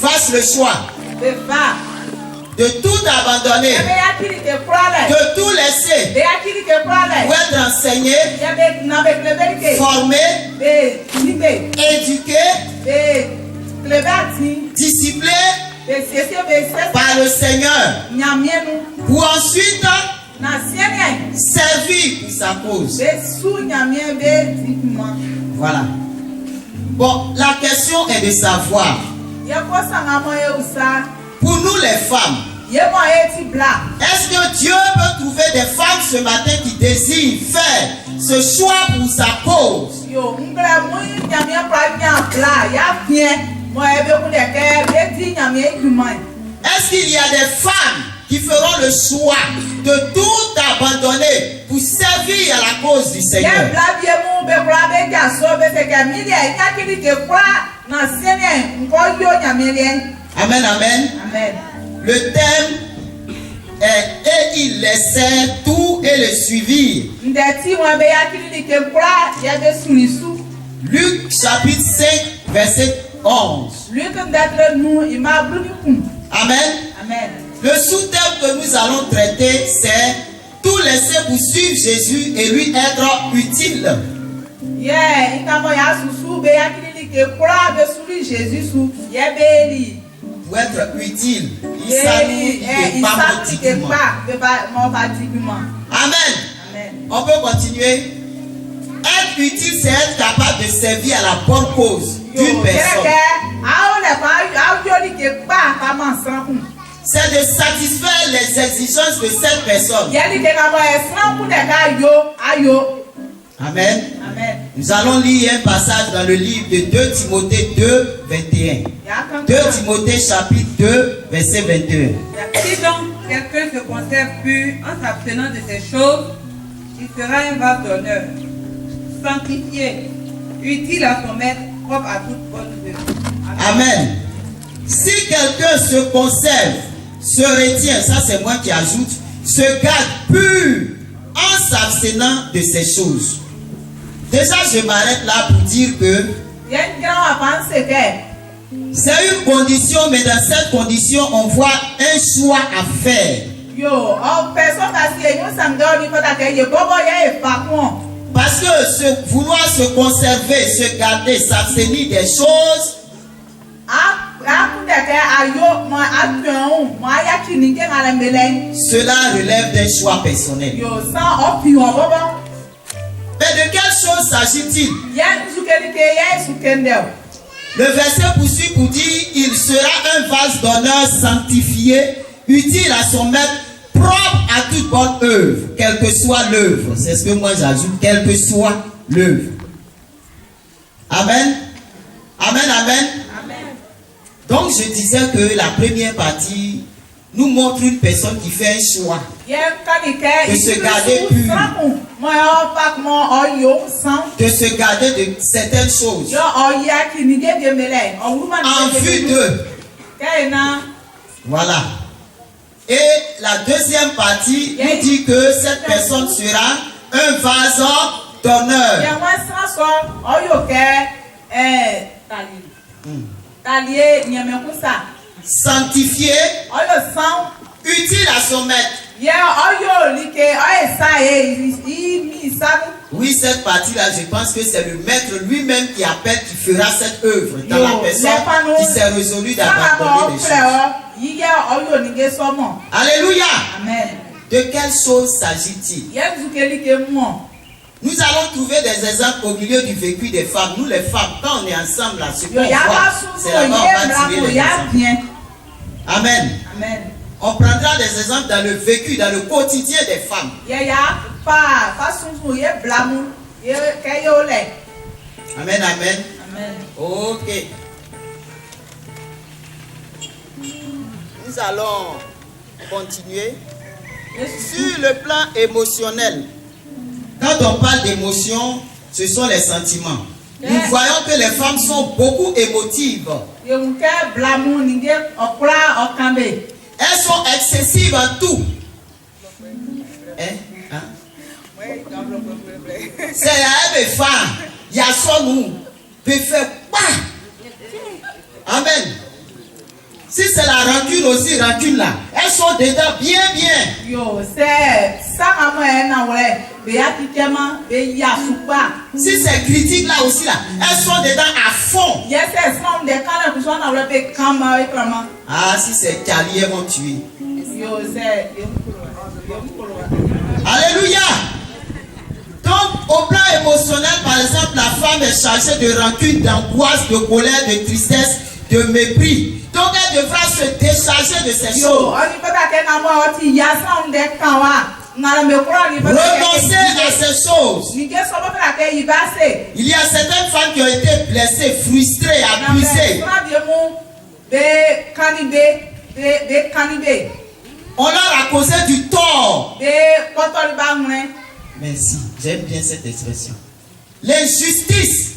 fasse le choix de tout abandonner, de tout laisser pour être enseigné, formé, éduqué, discipliné par le Seigneur, pour ensuite servir pour sa cause. Voilà. Bon, la question est de savoir, pour nous les femmes, est-ce que Dieu peut trouver des femmes ce matin qui désirent faire ce choix pour sa cause? Est-ce qu'il y a des femmes qui feront le choix de tout abandonner pour servir à la cause du Seigneur? Amen, amen. Le thème est et il laissait tout et le suivirent. Luc chapitre 5 verset 11. Amen. Le sous-thème que nous allons traiter, c'est tout laisser pour suivre Jésus et lui être utile. Pour être utile, il s'agit de pas motivement. Amen. On peut continuer. Être utile, c'est être capable de servir à la bonne cause d'une personne. C'est de satisfaire les exigences de cette personne. Amen. Nous allons lire un passage dans le livre de 2 Timothée 2, 21. 2 Timothée chapitre 2, verset 21. Si donc quelqu'un se conserve pur en s'abstenant de ces choses, il sera un vase d'honneur, sanctifié, utile à son maître, propre à toute bonne œuvre. Amen. Si quelqu'un se conserve, se retient, ça c'est moi qui ajoute, se garde pur en s'abstenant de ces choses. Déjà, je m'arrête là pour dire que c'est une condition, mais dans cette condition, on voit un choix à faire. Parce que vouloir se conserver, se garder, s'abstenir des choses, cela relève d'un choix personnel. Mais de quelle chose s'agit-il? Le verset poursuit pour dire: il sera un vase d'honneur sanctifié, utile à son maître, propre à toute bonne œuvre, quelle que soit l'œuvre. C'est ce que moi j'ajoute, quelle que soit l'œuvre. Amen. Donc je disais que la première partie nous montre une personne qui fait un choix de se garder pur, de se garder de certaines choses en vue d'eux. Voilà. Et la deuxième partie nous dit que cette personne sera un vase d'honneur. Sanctifié, utile à son maître. Oui, cette partie-là, je pense que c'est le maître lui-même qui appelle, qui fera cette œuvre dans la personne qui s'est résolue d'abandonner des choses. Alléluia. Amen. De quelle chose s'agit-il? Nous allons trouver des exemples au milieu du vécu des femmes. Nous les femmes, quand on est ensemble là, ce qu'on voit, c'est là-bas on va tirer les exemples. Amen. On prendra des exemples dans le vécu, dans le quotidien des femmes. Amen. Ok. Nous allons continuer. Sur le plan émotionnel, quand on parle d'émotion, ce sont les sentiments. Nous voyons que les femmes sont beaucoup émotives. Elles sont excessives en tout. C'est à elles femmes. Il y a son nous. Amen. Si c'est la rancune aussi, rancune là, elles sont dedans bien. Yo, c'est ça Si c'est critique là aussi là, elles sont dedans à fond. Ah, si c'est Cali, elles vont tuer. Alléluia. Donc, au plan émotionnel, par exemple, la femme est chargée de rancune, d'angoisse, de colère, de tristesse, de mépris. Donc, elle devra se décharger de ces choses. Renoncer à ces choses. Il y a certaines femmes qui ont été blessées, frustrées, abusées. On leur a causé du tort. Merci, j'aime bien cette expression. L'injustice.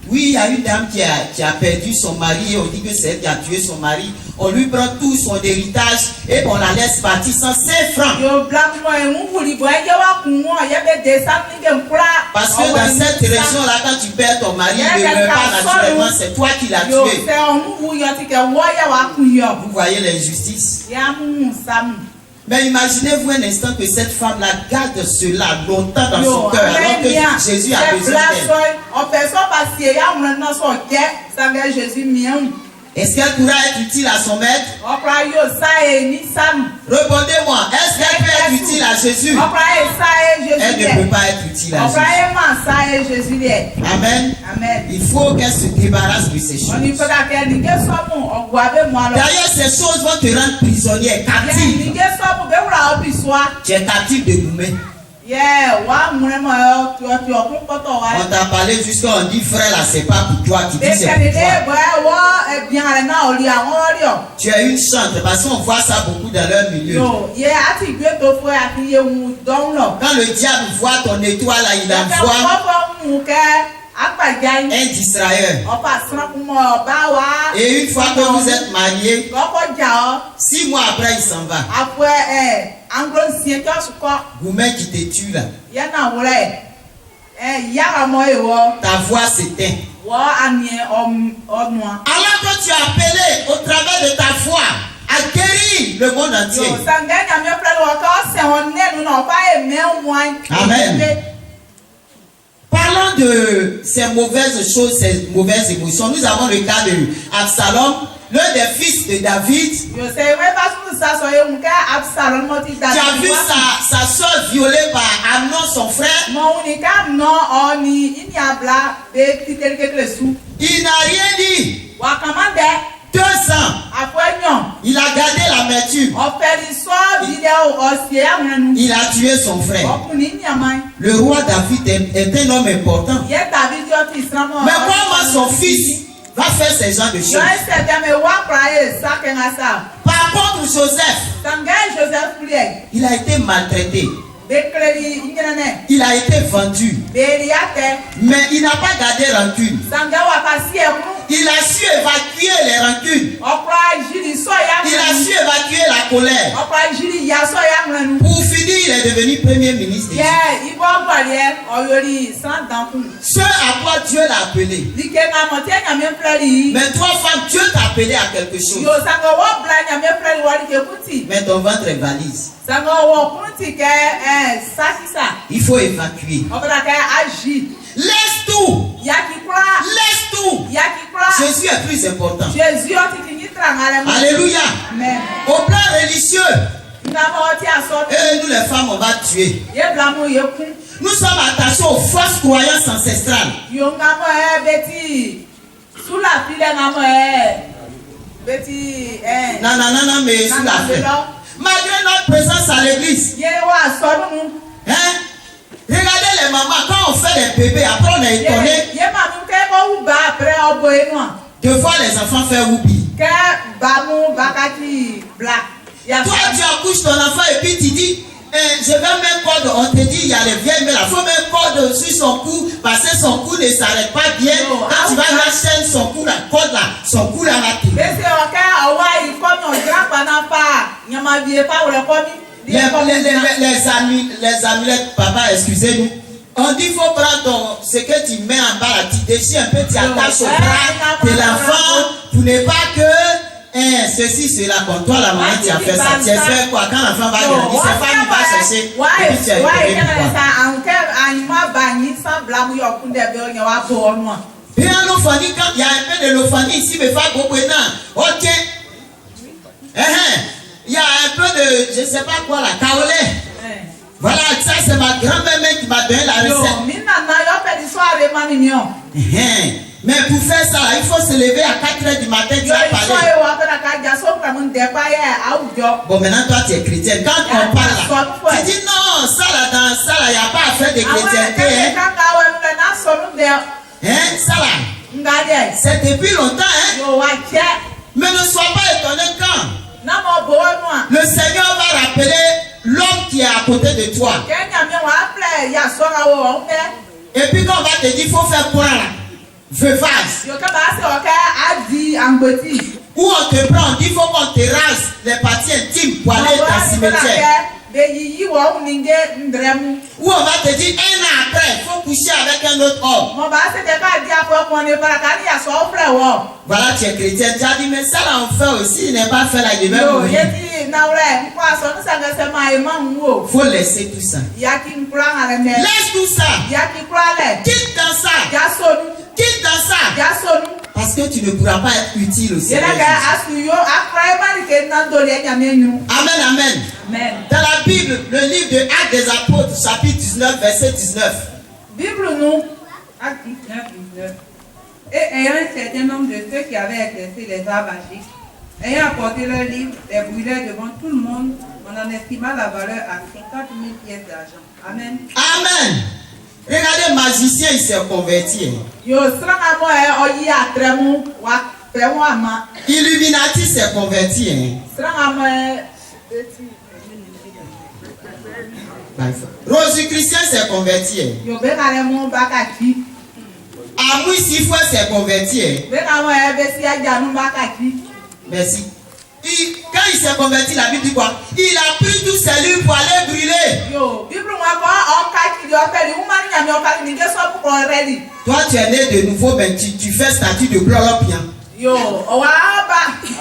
Oui, il y a une dame qui a perdu son mari. On dit que c'est elle qui a tué son mari. On lui prend tout son héritage et on la laisse partir sans 5 francs. Parce que dans cette région-là, quand tu perds ton mari, il ne meurt pas naturellement, c'est toi qui l'as tué. Vous voyez l'injustice. Mais imaginez-vous un instant que cette femme-là garde cela longtemps dans son cœur, alors que Jésus a besoin d'elle. Est-ce qu'elle pourra être utile à son maître? Répondez-moi, est-ce qu'elle peut être utile à Jésus? Elle ne peut pas être utile à Jésus. Amen. Il faut qu'elle se débarrasse de ces choses. D'ailleurs, ces choses vont te rendre prisonnier, captif. Tu es captif de nous-mêmes. On t'a parlé jusqu'à on dit frère là, c'est pas pour toi, tu dis c'est pour toi. Tu as une chance parce qu'on voit ça beaucoup dans leur milieu. Quand le diable voit ton étoile là, il envoie un distrailleur. Et une fois que vous êtes mariés, 6 mois après il s'en va. Gourmet qui te tue là. Ta voix s'éteint. Alors que tu as appelé au travers de ta foi à guérir le monde entier. Amen. Parlant de ces mauvaises choses, ces mauvaises émotions, nous avons le cas de Absalom, l'un des fils de David. Tu as vu sa soeur violée par Amnon, son frère. Il n'a rien dit. 2 ans. Il a gardé l'amertume. Il a tué son frère. Le roi David est un homme important. Mais comment son fils va faire ce genre de choses? Par contre, Joseph, il a été maltraité. Il a été vendu. Mais il n'a pas gardé rancune. Il a su évacuer les rancunes. Il a su évacuer la colère. Pour finir, il est devenu premier ministre. Ce à quoi Dieu l'a appelé. Mais toi, femme, Dieu t'a appelé à quelque chose. Mais ton ventre est valise. Il faut évacuer. Laisse tout. Laisse tout. Jésus est plus important. Alléluia. Au plan religieux, et nous les femmes, on va tuer. Nous sommes attachés aux fausses croyances ancestrales. Non, mais sous la fête. Malgré notre présence à l'église. Hein? Regardez les mamans, quand on fait les bébés, après on est étonné de voir les enfants faire whoopi. Toi, tu accouches ton enfant et puis tu dis, je vais mettre corde. On te dit, il y a les vieilles, mais il faut mettre corde sur son cou parce que son cou ne s'arrête pas bien. Quand tu vas la chaîne, son cou, la corde là, son cou là va tomber. Les amulettes, papa, excusez-nous. On dit faut prendre ce que tu mets en bas, tu déchires un peu, tu attaches au bras de l'enfant pour ne pas que ceci, cela, comme toi la maman tu as fait ça. Tu espères quoi? Quand l'enfant va grandir, sa femme va chercher. Et puis tu as été bien l'ophonie, quand il y a un peu de l'ophonie ici, mais pas beaucoup non. Ok. Il y a un peu de, je ne sais pas quoi, la kaolé. Voilà, ça c'est ma grand-mère qui m'a donné la recette. Mais pour faire ça, il faut se lever à 4h du matin, tu vas parler. Bon, maintenant toi tu es chrétienne. Quand on parle là, tu dis non, ça là, dans ça là, il n'y a pas à faire de chrétienté. Ça là, c'est depuis longtemps. Mais ne sois pas étonné quand le Seigneur va rappeler l'homme qui est à côté de toi. Et puis quand on va te dire, il faut faire quoi là? Veuvage. Ou on te prend, on dit, il faut qu'on te rase les parties intimes pour aller dans le cimetière. Ou on va te dire, un an après, il faut coucher avec un autre homme. Voilà, tu es chrétien. Tu as dit, mais ça là on fait aussi, il n'est pas fait là, il va mourir. Il faut laisser tout ça. Laisse tout ça. Quitte dans ça. Quitte dans ça. Parce que tu ne pourras pas être utile au Seigneur. Amen, amen. Dans la Bible, le livre de Actes des Apôtres, chapitre 19, verset 19. Bible nous, Actes 19, 19. Et ayant un certain nombre de ceux qui avaient exercé les arts magiques, ayant apporté leur livre, les brûlèrent devant tout le monde, on en estima la valeur à 50 000 pièces d'argent. Amen. Amen. Regardez, magicien, il s'est converti. Illuminati s'est converti. Rosicrucien s'est converti. Amouy Sifoué s'est converti. Merci. Quand il s'est converti, la Bible dit quoi? Il a pris tout ses livres pour aller brûler. Toi, tu es né de nouveau, mais tu fais statut de glorieux.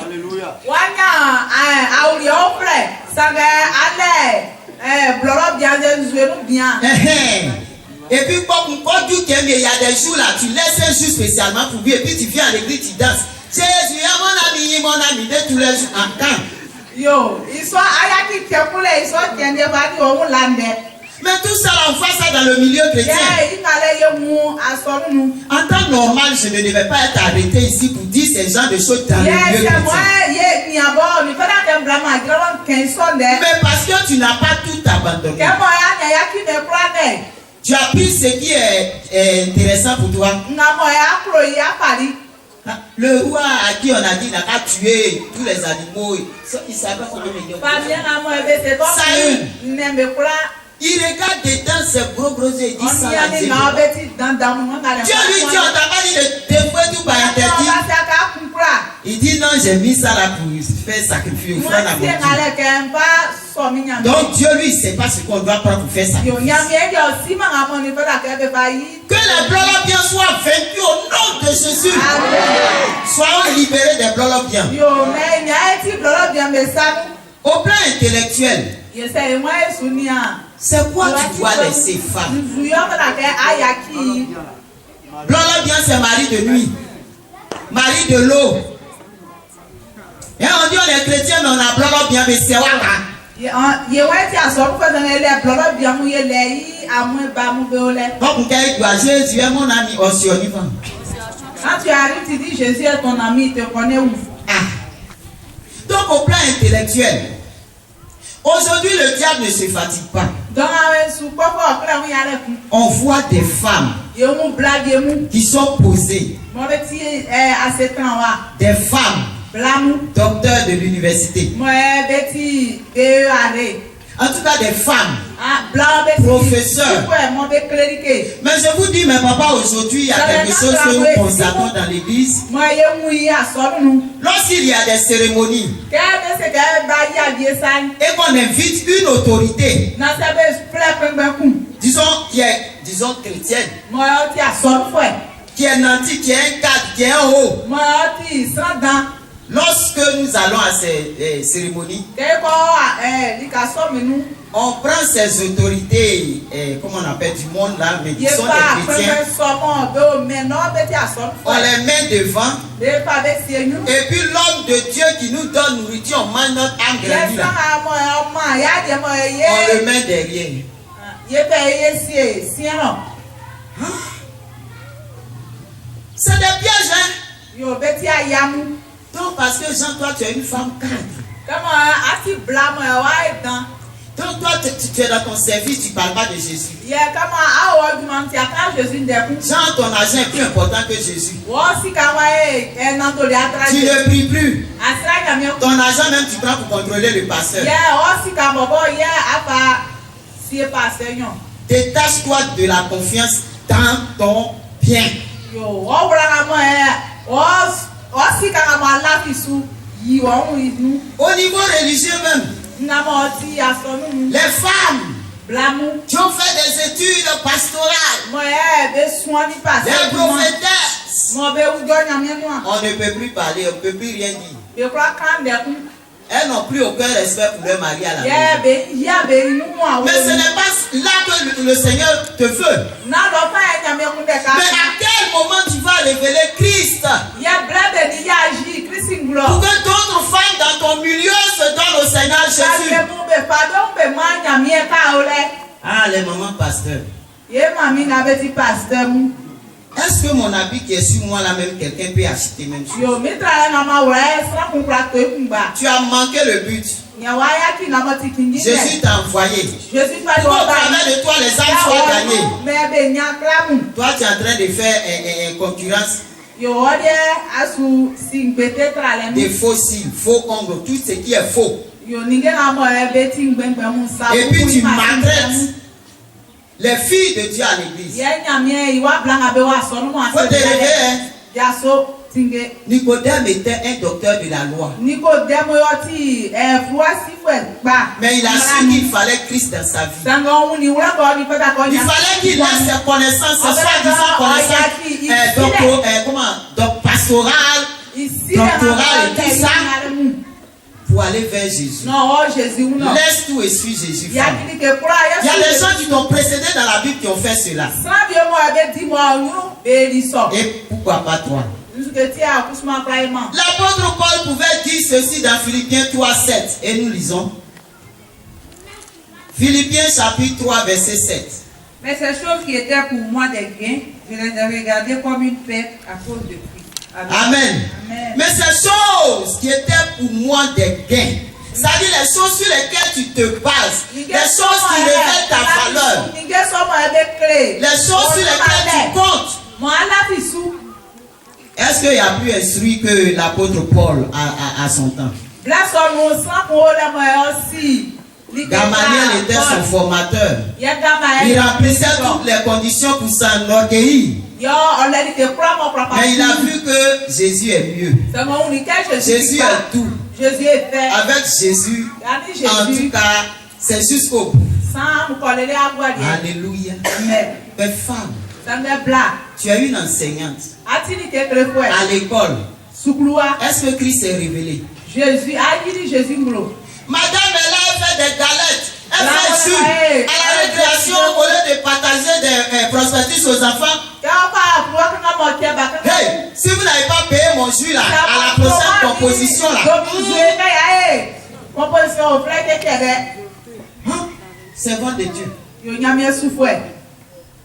Alléluia. Et puis, quand tu t'aimes, il y a des jours là, tu laisses un jour spécialement pour lui, et puis tu viens à l'église, tu danses. Jésus, mon ami, de tous les jours en temps. Mais tout ça, on fait ça dans le milieu chrétien. En temps normal, je ne devais pas être arrêté ici pour dire ces genres de choses dans le milieu chrétien. Mais parce que tu n'as pas tout abandonné. Tu as pris ce qui est intéressant pour toi. Le roi à qui on a dit n'a qu'à tuer tous les animaux, il savait comment le Saül, il regarde dedans ses gros yeux et dit ça. Dieu lui dit, on t'a pas dit de dévouer tout par interdit. Il dit non, j'ai mis ça là pour faire sacrifice au frère d'abord. Donc Dieu lui, il ne sait pas ce qu'on doit prendre pour faire ça. Que les blolobiens soient vaincus au nom de Jésus. Soyons libérés des blolobiens. Au plan intellectuel, c'est quoi tu dois laisser femmes? Blolobien, c'est mari de nuit, mari de l'eau. Et on dit on est chrétien, mais on a blolobien, mais c'est quoi là? Donc, Jésus est mon ami, aussi on y va. Quand tu arrives, tu dis Jésus est ton ami, il te connaît où? Donc, au plan intellectuel, aujourd'hui, le diable ne se fatigue pas. On voit des femmes qui sont posées. Des femmes, docteurs de l'université. En tout cas, des femmes, professeurs. Mais je vous dis, mes papas, aujourd'hui, il y a quelque chose que nous constatons dans l'église. Lorsqu'il y a des cérémonies et qu'on invite une autorité, disons, qui est disons, chrétienne, Moi, tu as son frère. qui est nanti, qui est un cadre, qui est en haut. Moi, tu es dans. Lorsque nous allons à ces cérémonies, on prend ces autorités, comment on appelle, du monde là, mais qui sont des chrétiens. On les met devant. Et puis l'homme de Dieu qui nous donne nourriture, on mange notre âme grandie là. On le met derrière. C'est des pièges, hein? Donc parce que Jean, toi tu es une femme cadre. Donc toi tu es dans ton service, tu ne parles pas de Jésus. Jean, ton argent est plus important que Jésus. Tu ne pries plus. Ton argent même tu prends pour contrôler le pasteur. Détache-toi de la confiance dans ton bien. Au niveau religieux même, les femmes qui ont fait des études pastorales, les prophétesses, on ne peut plus parler, on ne peut plus rien dire. Elles n'ont plus aucun respect pour leur mari à la maison. Mais ce n'est pas là que le Seigneur te veut. Mais à quel moment tu vas révéler Christ? Pour que d'autres femmes dans ton milieu se donnent au Seigneur Jésus. Ah, les mamans pasteurs. Est-ce que mon habit qui est sur moi là même, quelqu'un peut acheter même chose? Tu as manqué le but. Jésus t'a envoyé. Pour au travers de toi, les âmes soient gagnées. Toi, tu es en train de faire concurrence. Des faux cils, faux ongles, tout ce qui est faux. Et puis tu maltraites les filles de Dieu à l'église. Faut te réveiller. Nicodème était un docteur de la loi. Mais il a su qu'il fallait Christ dans sa vie. Il fallait qu'il ait ses connaissances, ses soi-disant connaissances pastorales, doctorales et tout ça, pour aller vers Jésus. Laisse tout et suis Jésus. Il y a des gens qui t'ont précédé dans la Bible qui ont fait cela. Et pourquoi pas toi? L'apôtre Paul pouvait dire ceci dans Philippiens 3:7. Et nous lisons. Philippiens chapitre 3 verset 7. Mais ces choses qui étaient pour moi des gains, je les ai regardées comme une perte à cause de Christ. Amen. Amen. Mais ces choses qui étaient pour moi des gains, c'est-à-dire les choses sur lesquelles tu te bases, les choses qui révèlent ta valeur, les choses sur lesquelles tu comptes. Est-ce qu'il y a plus instruit que l'apôtre Paul à son temps? Gamaliel était son formateur. Il remplissait toutes les conditions pour s'enorgueillir. Mais il a vu que Jésus est mieux. Jésus est tout. Avec Jésus, en tout cas, c'est jusqu'au bout. Alléluia. Mais femme, tu es une enseignante à l'école. Est-ce que Christ est révélé? Madame est là, elle fait des galettes. Elle fait jus. À la récréation, au lieu de partager des prospectus aux enfants. Hey, si vous n'avez pas payé mon jus là, à la prochaine composition là. C'est vendre de Dieu.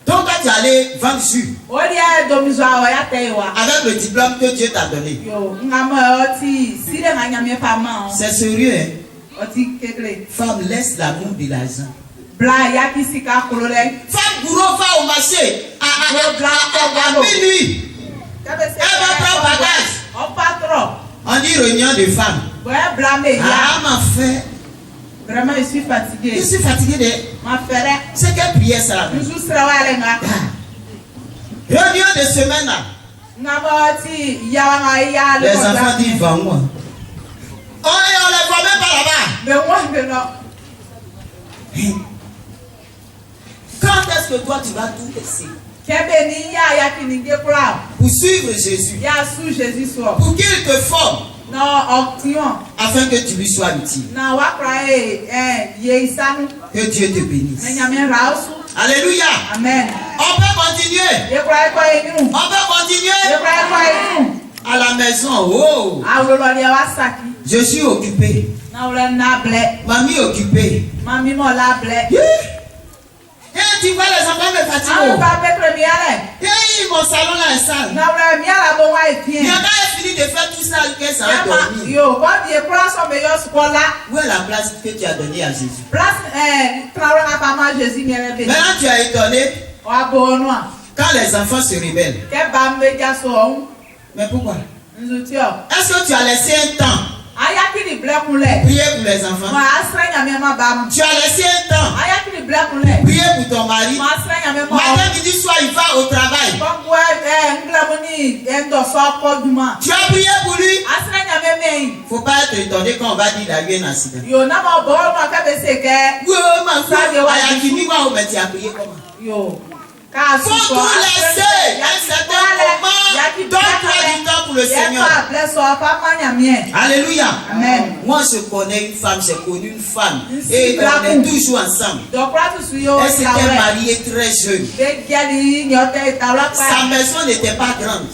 Donc quand tu allais vendre jus avec le diplôme que Dieu t'a donné. C'est sérieux, hein? Femme, laisse l'amour de l'argent. Femme bourreau va au marché à minuit. Elle va prendre bagage. On dit réunion de femmes. Ah, ma frère. Vraiment, je suis fatiguée. Je suis fatiguée de. C'est quelle prière ça? Réunion de semaine là. Les enfants disent vends-moi. On les voit même pas là-bas. Mais moi, mais non. Quand Quand est-ce que toi tu vas tout laisser Pour suivre Jésus? Pour qu'il te forme afin que tu lui sois utile. Que Dieu te bénisse. Alléluia. Amen. On peut continuer. On peut continuer. À la maison, oh, je suis occupé. Mamie occupée. Et tu vois les enfants me fatiguent. Et mon salon là est sale. Il y en a fini de faire tout ça que ça a dormi. Où est la place que tu as donnée à Jésus? Maintenant tu as étonné quand les enfants se rebellent. Mais pourquoi? Est-ce que tu as laissé un temps prier pour les enfants? Tu as laissé un temps prier pour ton mari? Matin, midi, soir, il va au travail. Tu as prié pour lui? Il ne faut pas être étonné quand on va dire qu'il a eu un accident. Oui, tu as prié comment? Faut tout laisser. Il y a un certain moment. Donne-toi du temps pour le Seigneur. Alléluia. Amen. Moi, je connais une femme, j'ai connu une femme. Et on est toujours ensemble. Elle s'était mariée très jeune. Sa maison n'était pas grande.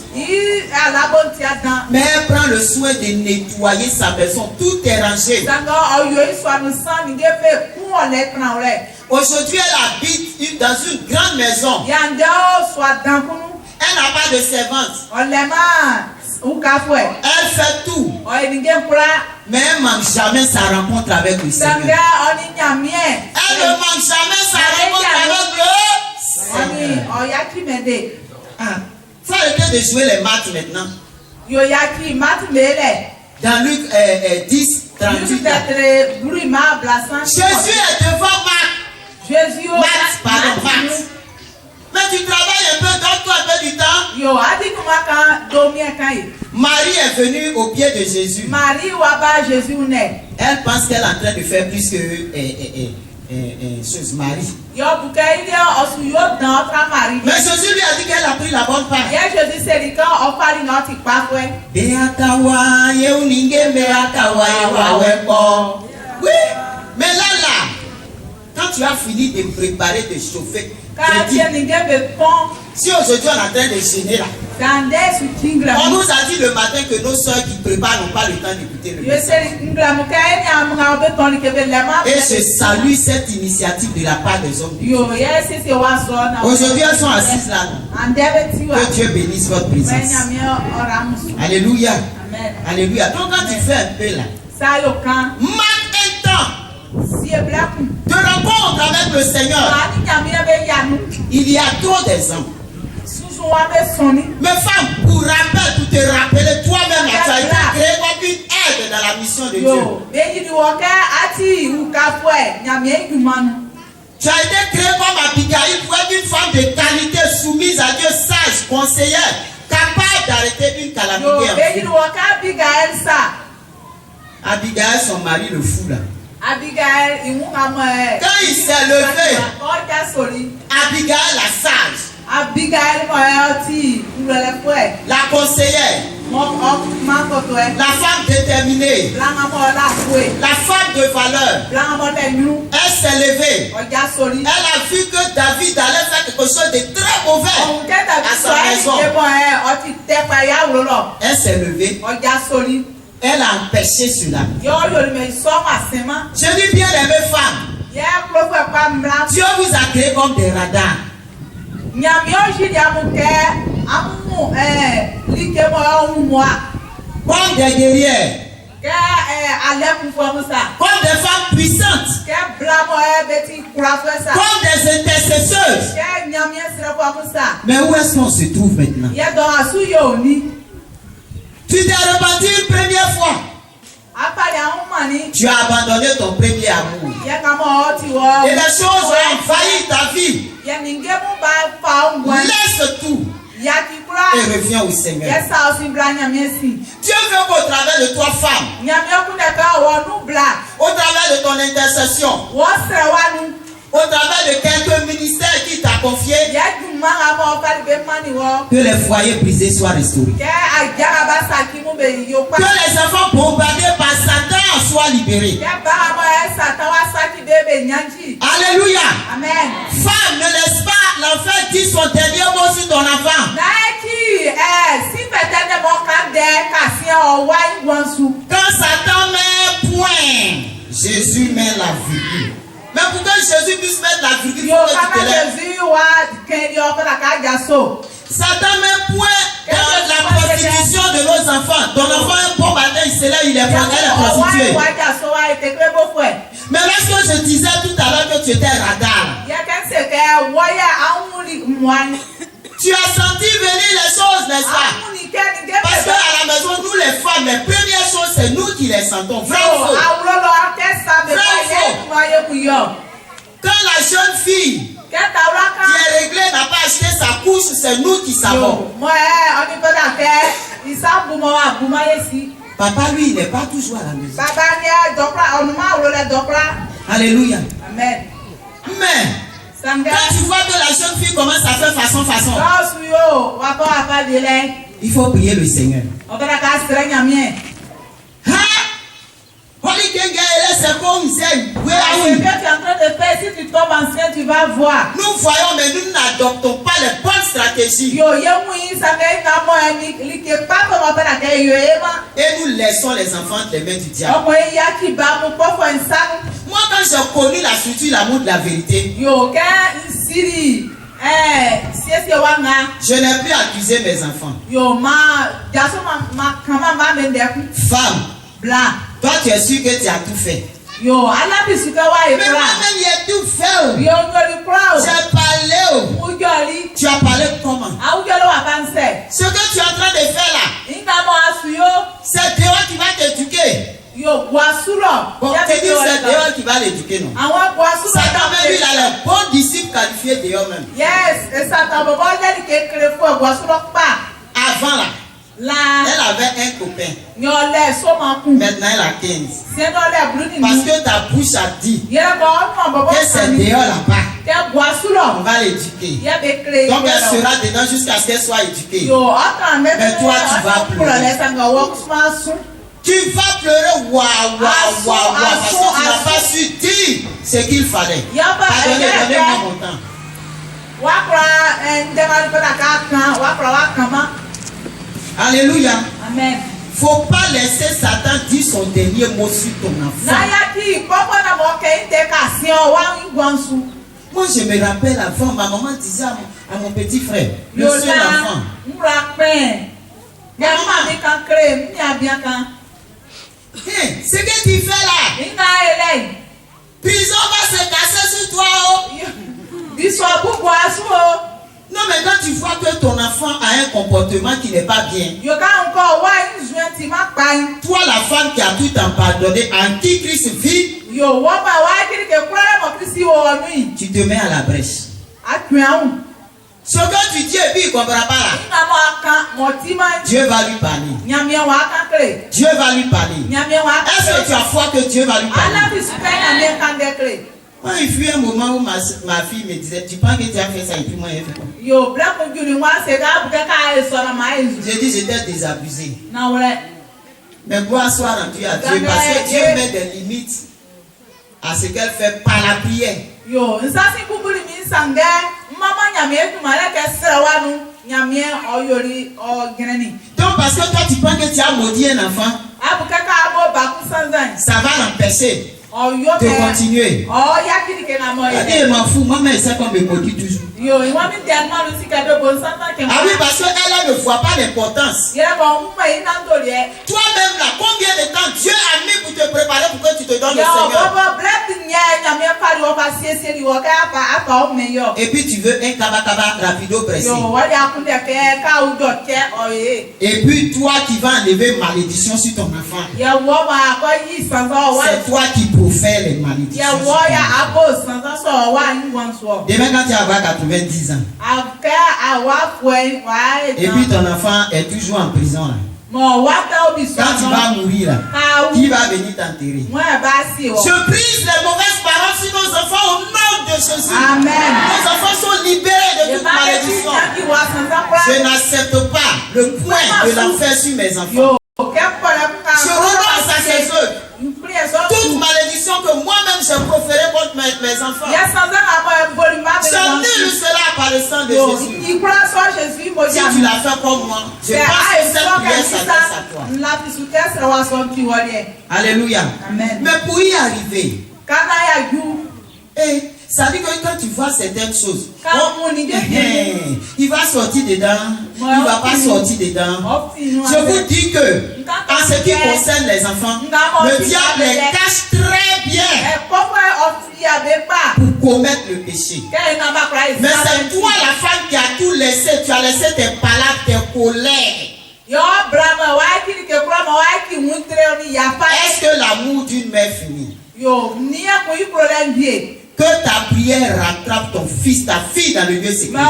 Mais elle prend le soin de nettoyer sa maison. Tout est rangé. Aujourd'hui, elle habite dans une grande maison. Elle n'a pas de servante. Elle fait tout. Mais elle ne manque jamais sa rencontre avec le Seigneur. Elle ne manque jamais sa rencontre avec le Seigneur. Ça arrête de jouer les maths maintenant. Dans Luc 10, 38. Jésus est devant Marc. Max. Mais tu travailles un peu, donne-toi un peu du temps. Marie est venue au pied de Jésus. Elle pense qu'elle est en train de faire plus que chose Marie. Mais Jésus lui a dit qu'elle a pris la bonne part. Oui, mais là, quand tu as fini de préparer, de chauffer, si aujourd'hui on est en train de gêner là, on nous a dit le matin que nos soeurs qui préparent n'ont pas le temps d'écouter le message. Et je salue cette initiative de la part des hommes. Aujourd'hui elles sont assises là. Que Dieu bénisse votre présence. Alléluia. Alléluia. Donc quand tu fais un peu là, marque un temps de rencontre avec le Seigneur. Il y a trop d'exemples. Mais femme, pour te rappeler toi-même, tu as été créé comme une aide dans la mission de Dieu. Tu as été créé comme Abigail pour être une femme de qualité, soumise à Dieu, sage, conseillère, capable d'arrêter une calamité. Abigail, son mari le fou là. Quand il s'est levé, Abigail la sage, la conseillère, la femme déterminée, la femme de valeur, elle s'est levée. Elle a vu que David allait faire quelque chose de très mauvais à sa maison. Elle s'est levée. Elle a empêché cela. Je dis bien aimé femme, Dieu vous a créé comme des radars. Comme des guerrières. Comme des femmes puissantes. Comme des intercesseuses. Mais où est-ce qu'on se trouve maintenant? Tu t'es repenti une première fois. Tu as abandonné ton premier amour. Et les choses ont envahi ta vie. Laisse tout. Et reviens au Seigneur. Dieu veut qu'au travers de toi, femme, au travers de ton intercession, au travers de quelques ministères qui t'a confié, que les foyers brisés soient restaurés. Que les enfants bombardés par Satan soient libérés. Alléluia. Amen. Femme, ne laisse pas l'enfer dire son dernier mot sur ton enfant. Quand Satan met un point, Jésus met la virgule. Mais pour que Jésus puisse mettre la virgule, il faut que tu te lèves. Satan met un point dans la prostitution de nos enfants. Ton enfant est bon matin, il se lève, il est prostitué. Mais lorsque je disais tout à l'heure que tu étais radar, tu as senti venir les choses, n'est-ce pas? Parce qu'à la maison, nous les femmes, les premières choses, c'est nous qui les sentons. Vrai ou faux? Quand la jeune fille qui est réglée n'a pas acheté sa couche, c'est nous qui savons. Papa, lui, il n'est pas toujours à la maison. Alléluia. Amen. Mais quand tu vois que la jeune fille commence à faire façon, il faut prier le Seigneur. Ce que tu es en train de faire, si tu tombes enceinte, tu vas voir. Nous voyons, mais nous n'adoptons pas les bonnes stratégies. Et nous laissons les enfants entre les mains du diable. Moi, quand j'ai connu la structure, l'amour de la vérité, je n'ai plus accusé mes enfants. Femme, toi tu es sûr que tu as tout fait. Mais moi-même j'ai tout fait. J'ai parlé. Tu as parlé comment? Ce que tu es en train de faire là, c'est Dieu qui va t'éduquer. Bon, tu dis c'est Dieu qui va l'éduquer, non? Satan même il a les bons disciples qualifiés Dieu même. Avant là, elle avait un copain. Maintenant elle a 15. Parce que ta bouche a dit que c'est dehors là-bas. On va l'éduquer. Donc elle sera dedans jusqu'à ce qu'elle soit éduquée. Mais toi tu vas pleurer. Tu vas pleurer, waouh, parce que tu n'as pas su dire ce qu'il fallait. Donnez-moi mon temps. Alléluia. Amen. Faut pas laisser Satan dire son dernier mot sur ton enfant. Moi je me rappelle avant, ma maman disait à mon petit frère, le seul enfant. Ce que tu fais là, prison va se casser sur toi. Non, mais quand tu vois que ton enfant a un comportement qui n'est pas bien, toi la femme qui a tout pardonné, en qui Christ vit, tu te mets à la brèche. Ce que tu dis et puis il ne comprend pas là, Dieu va lui parler. Dieu va lui parler. Est-ce que tu as foi que Dieu va lui parler? Moi, il fut un moment où ma fille me disait, tu penses que tu as fait ça et puis moi, j'ai fait quoi? J'ai dit, j'étais désabusé. Mais gloire soit rendue à Dieu parce que Dieu met des limites à ce qu'elle fait par la prière. Donc parce que toi tu penses que tu as maudit un enfant, ça va l'empêcher de continuer. Elle m'en fout, moi-même elle sait qu'on me maudit toujours. Ah oui, parce qu'elle ne voit pas l'importance. Toi-même là, combien de temps Dieu a mis pour te préparer pour que tu te donnes le Seigneur? Et puis tu veux un kaba rapido pressé. Et puis toi qui vas enlever malédiction sur ton enfant, c'est toi qui profères les malédictions. Demain quand tu vas avoir 90 ans, et puis ton enfant est toujours en prison là. Quand tu vas mourir là, qui va venir t'enterrer? Je brise les mauvaises paroles sur nos enfants au nom de Jésus. Amen. Nos enfants sont libérés de toute malédiction. Je n'accepte pas le point de l'enfer sur mes enfants. Je renonce à ces œuvres. Toute malédiction que moi-même j'ai proférée contre mes enfants, j'annule cela par le sang de Jésus. Si tu l'as fait comme moi, je pense que cette prière s'adresse à toi. Alléluia. Mais pour y arriver, ça dit que quand tu vois certaines choses, il va sortir dedans, il ne va pas sortir dedans. Je vous dis que, en ce qui concerne les enfants, le diable les cache très bien pour commettre le péché. Mais c'est toi la femme qui a tout laissé, tu as laissé tes palabres, tes colères. Est-ce que l'amour d'une mère finit? Que ta prière rattrape ton fils, ta fille dans le lieu secret.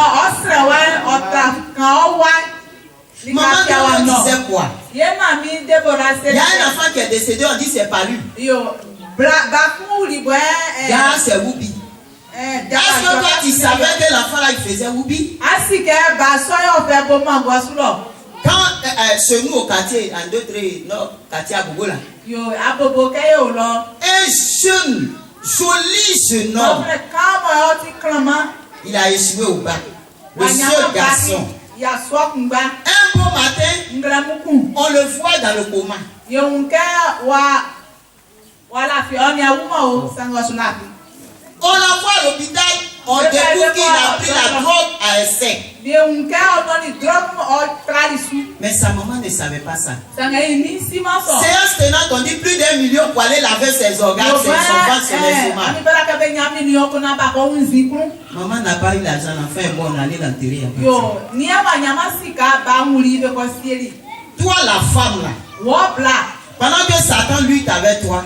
Maman disait quoi? Il y a un enfant qui est décédé, on dit c'est pas lui. C'est Woubi. Est-ce que toi tu savais que l'enfant là il faisait Woubi? Quand chez nous au quartier, en 2-3, non, quartier à Bogola, un jeune, joli jeune homme, il a échoué au bac. Le seul garçon. Un beau matin, on le voit dans le coma. On l'envoie à l'hôpital, on découvre qu'il a pris la drogue à essai. Mais sa maman ne savait pas ça. Séance tenante, on dit plus d'1 million pour aller laver ses organes, son ventre, son estomac. Maman n'a pas eu l'argent, l'enfant est bon, on allait l'enterrer. Toi la femme là, pendant que Satan lui t'avait toi,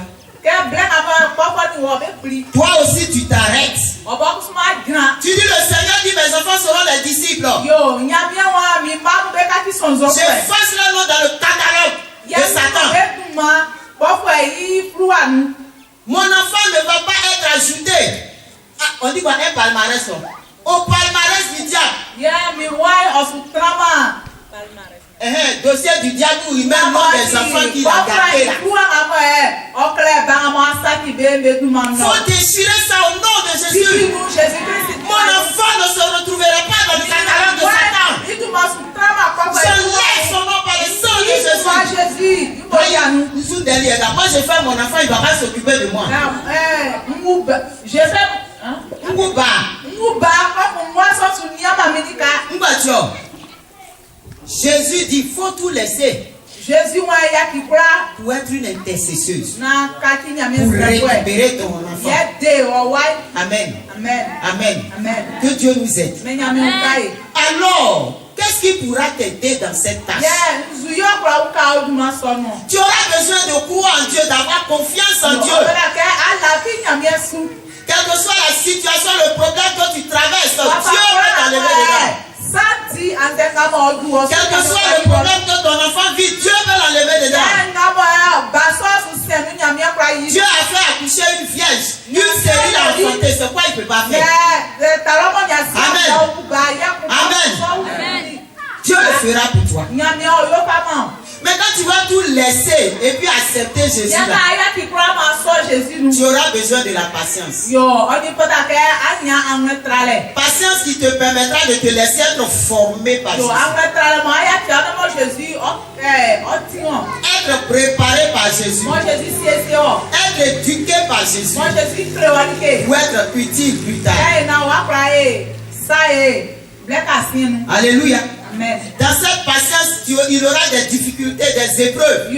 toi aussi tu t'arrêtes. Tu dis le Seigneur dit mes enfants seront les disciples. J'efface leur nom dans le catalogue de Satan. Mon enfant ne va pas être ajouté. Ah, on dit quoi? Un palmarès. Au palmarès du diable. Dossier du diable où il met le nom des enfants qu'il a gardés là. Faut déchirer ça au nom de Jésus. Mon enfant ne se retrouvera pas dans le catalogue de Satan. J'enlève son nom par le sang de Jésus. Moi j'ai fait mon enfant, il ne va pas s'occuper de moi. Jésus dit faut tout laisser. Pour être une intercesseuse. Pour récupérer ton enfant. Amen. Amen. Que Dieu nous aide. Alors, qu'est-ce qui pourra t'aider dans cette tâche? Tu auras besoin de croire en Dieu, d'avoir confiance en Dieu. Quelle que soit la situation, le problème que tu traverses, Dieu va t'enlever dedans. Quel que soit le problème que ton enfant vit, Dieu peut l'enlever dedans. Dieu a fait accoucher une vierge, une série enfanté, c'est quoi il ne peut pas faire? Amen. Dieu le fera pour toi. Mais quand tu vas tout laisser et puis accepter Jésus, là, tu auras besoin de la patience. Patience qui te permettra de te laisser être formé par Jésus. Être préparé par Jésus. Être éduqué par Jésus. Pour être utile plus tard. Alléluia. Dans cette patience, il aura des difficultés, des épreuves.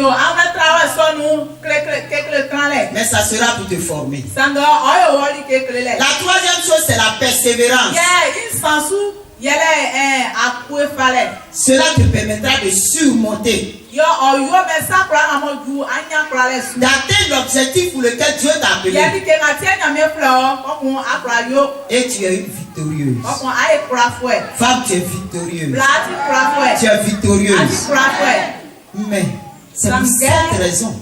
Mais ça sera pour te former. La troisième chose, c'est la persévérance. Cela te permettra de surmonter, d'atteindre l'objectif pour lequel Dieu t'a appelé. Et tu es une victorieuse. Femme, tu es victorieuse. Tu es victorieuse. Mais c'est pour cette raison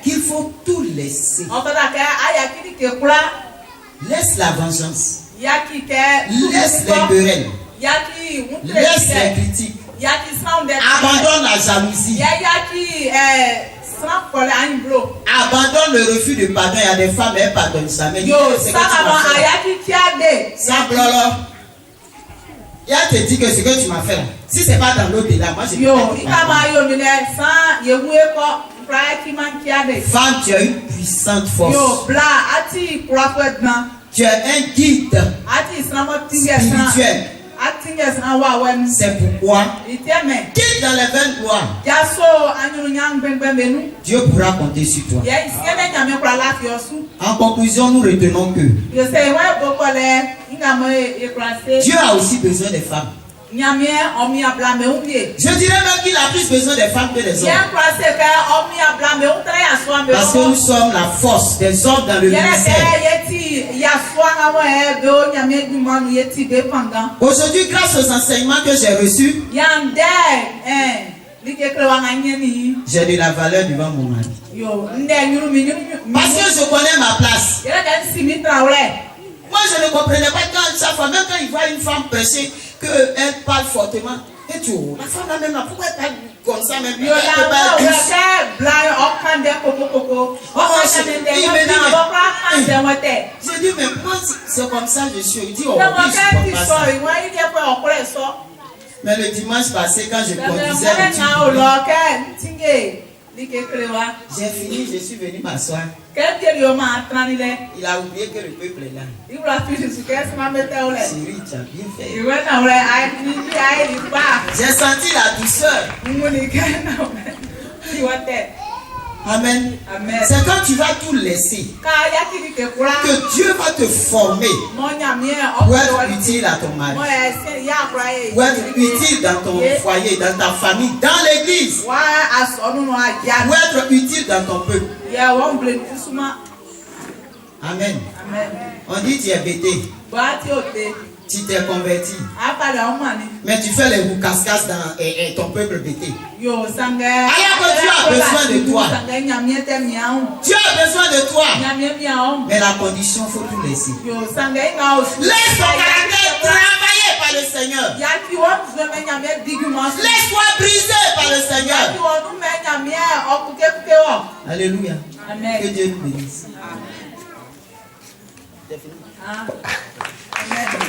qu'il faut tout laisser. Laisse la vengeance. Laisse les querelles. Laisse les critiques. Abandonne la jalousie. Abandonne le refus de pardon. Il y a des femmes, elles ne pardonnent jamais. Il te dit que ce que tu m'as fait là, si ce n'est pas dans l'au-delà, moi je ne peux pas. Femme, tu as une puissante force. Tu es un guide spirituel. C'est pourquoi, quitte dans les 23, Dieu pourra compter sur toi. En conclusion, nous retenons que Dieu a aussi besoin des femmes. Je dirais même qu'il a plus besoin des femmes que des hommes. Parce que nous sommes la force des hommes dans le ministère. Aujourd'hui, grâce aux enseignements que j'ai reçus, j'ai de la valeur devant mon mari. Parce que je connais ma place. Moi, je ne comprenais pas quand chaque fois, même quand il voit une femme prêcher, qu'elle parle fortement. Et tu vois, la femme là même, pourquoi elle parle comme ça même? Il me dit, je dis, mais moi, c'est comme ça, je suis. Il dit, oh, oui, je comprends pas ça. Mais le dimanche passé, quand je conduisais j'ai fini, je suis venu m'asseoir. Il a oublié que le peuple est là. Chérie, tu as bien fait. J'ai senti la douceur. Amen. C'est quand tu vas tout laisser que Dieu va te former pour être utile à ton mari, pour être utile dans ton foyer, dans ta famille, dans l'église, pour être utile dans ton peuple. Amen. On dit tu es bêté. Tu t'es converti. Mais tu fais les roucascas dans ton peuple bêté. Alors que Dieu a besoin de toi. Dieu a besoin de toi. Mais la condition, il faut tout laisser. Laisse ton caractère travailler par le Seigneur. Laisse-toi briser par le Seigneur. Alléluia. Que Dieu nous bénisse. Amen.